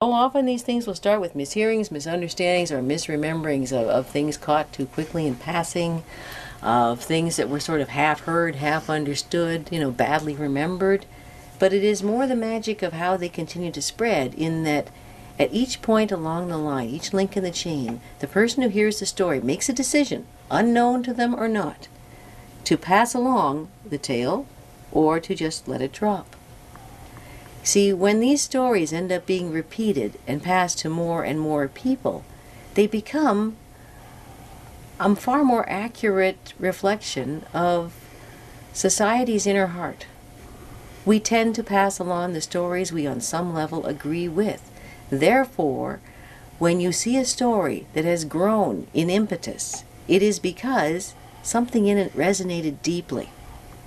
Oh, often these things will start with mishearings, misunderstandings, or misrememberings of things caught too quickly in passing, of things that were sort of half heard, half understood, badly remembered. But it is more the magic of how they continue to spread, in that at each point along the line, each link in the chain, the person who hears the story makes a decision, unknown to them or not, to pass along the tale or to just let it drop. See, when these stories end up being repeated and passed to more and more people, they become a far more accurate reflection of society's inner heart. We tend to pass along the stories we on some level agree with. Therefore, when you see a story that has grown in impetus, it is because something in it resonated deeply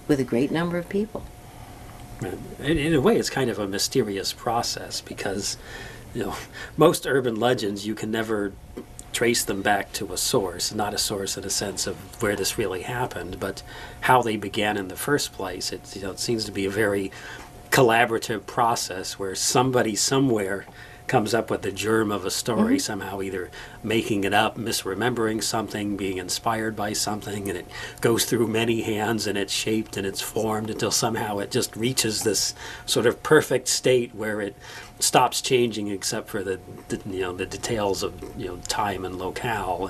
with a great number of people. In a way, it's kind of a mysterious process because, most urban legends, you can never trace them back to a source, not a source in a sense of where this really happened, but how they began in the first place. It seems to be a very collaborative process where somebody somewhere comes up with the germ of a story, somehow either making it up, misremembering something, being inspired by something, and it goes through many hands and it's shaped and it's formed until somehow it just reaches this sort of perfect state where it stops changing except for the details of time and locale,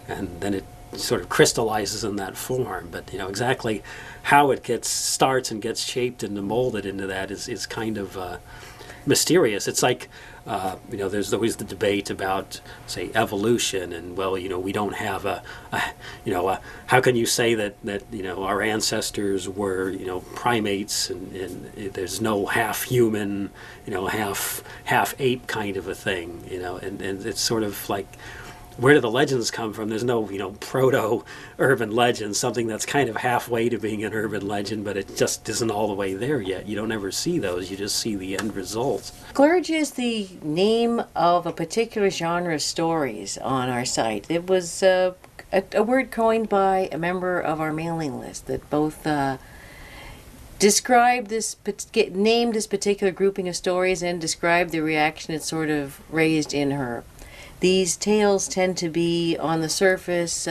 and then it sort of crystallizes in that form. But exactly how it starts and gets shaped and molded into that is kind of mysterious. It's like there's always the debate about, say, evolution, and we don't have how can you say that our ancestors were primates, and there's no half human, half ape kind of a thing, and it's sort of like, where do the legends come from? There's no, proto-urban legend, something that's kind of halfway to being an urban legend, but it just isn't all the way there yet. You don't ever see those. You just see the end result. Splurge is the name of a particular genre of stories on our site. It was a word coined by a member of our mailing list that both described named this particular grouping of stories and described the reaction it sort of raised in her. These tales tend to be, on the surface,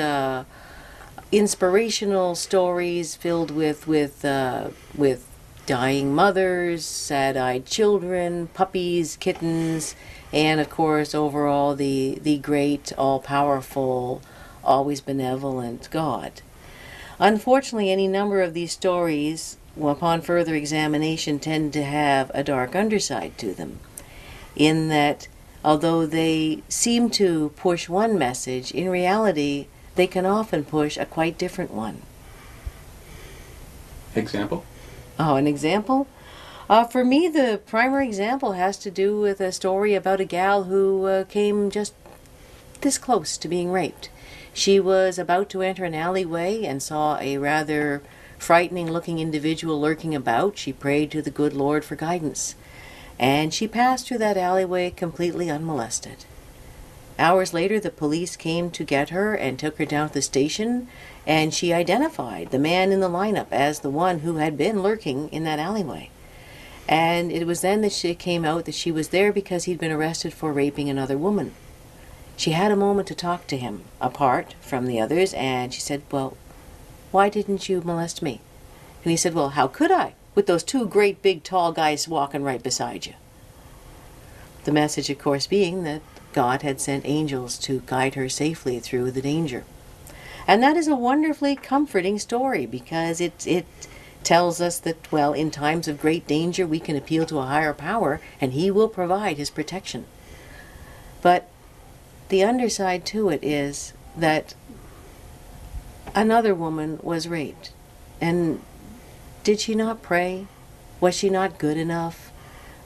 inspirational stories filled with dying mothers, sad-eyed children, puppies, kittens, and of course, overall, the great, all-powerful, always benevolent God. Unfortunately, any number of these stories, upon further examination, tend to have a dark underside to them, in that although they seem to push one message, in reality, they can often push a quite different one. Example? Oh, an example? For me, the primary example has to do with a story about a gal who came just this close to being raped. She was about to enter an alleyway and saw a rather frightening-looking individual lurking about. She prayed to the good Lord for guidance, and she passed through that alleyway completely unmolested. Hours later, the police came to get her and took her down to the station, and she identified the man in the lineup as the one who had been lurking in that alleyway. And it was then that it came out that she was there because he'd been arrested for raping another woman. She had a moment to talk to him, apart from the others, and she said, "Well, why didn't you molest me?" And he said, "Well, how could I, with those two great big tall guys walking right beside you?" The message, of course, being that God had sent angels to guide her safely through the danger. And that is a wonderfully comforting story, because it tells us that, well, in times of great danger, we can appeal to a higher power, and He will provide His protection. But the underside to it is that another woman was raped. And did she not pray? Was she not good enough?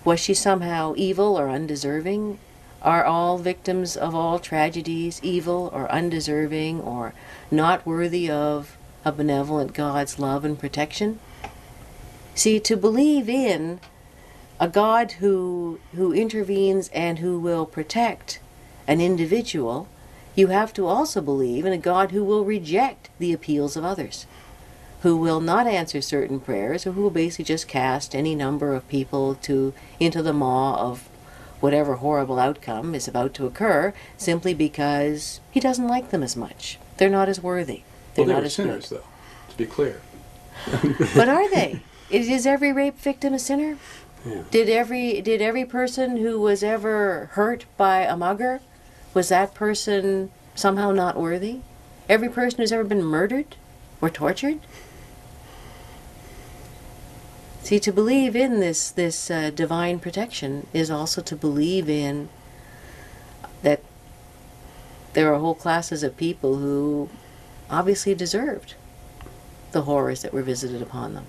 Was she somehow evil or undeserving? Are all victims of all tragedies evil or undeserving or not worthy of a benevolent God's love and protection? See, to believe in a God who intervenes and who will protect an individual, you have to also believe in a God who will reject the appeals of others, who will not answer certain prayers, or who will basically just cast any number of people into the maw of whatever horrible outcome is about to occur simply because he doesn't like them as much. They're not as worthy. They're Well, they not were as sinners, good. though, to be clear. But are they? Is every rape victim a sinner? Yeah. Did every person who was ever hurt by a mugger, was that person somehow not worthy? Every person who's ever been murdered or tortured? See, to believe in this divine protection is also to believe in that there are whole classes of people who obviously deserved the horrors that were visited upon them.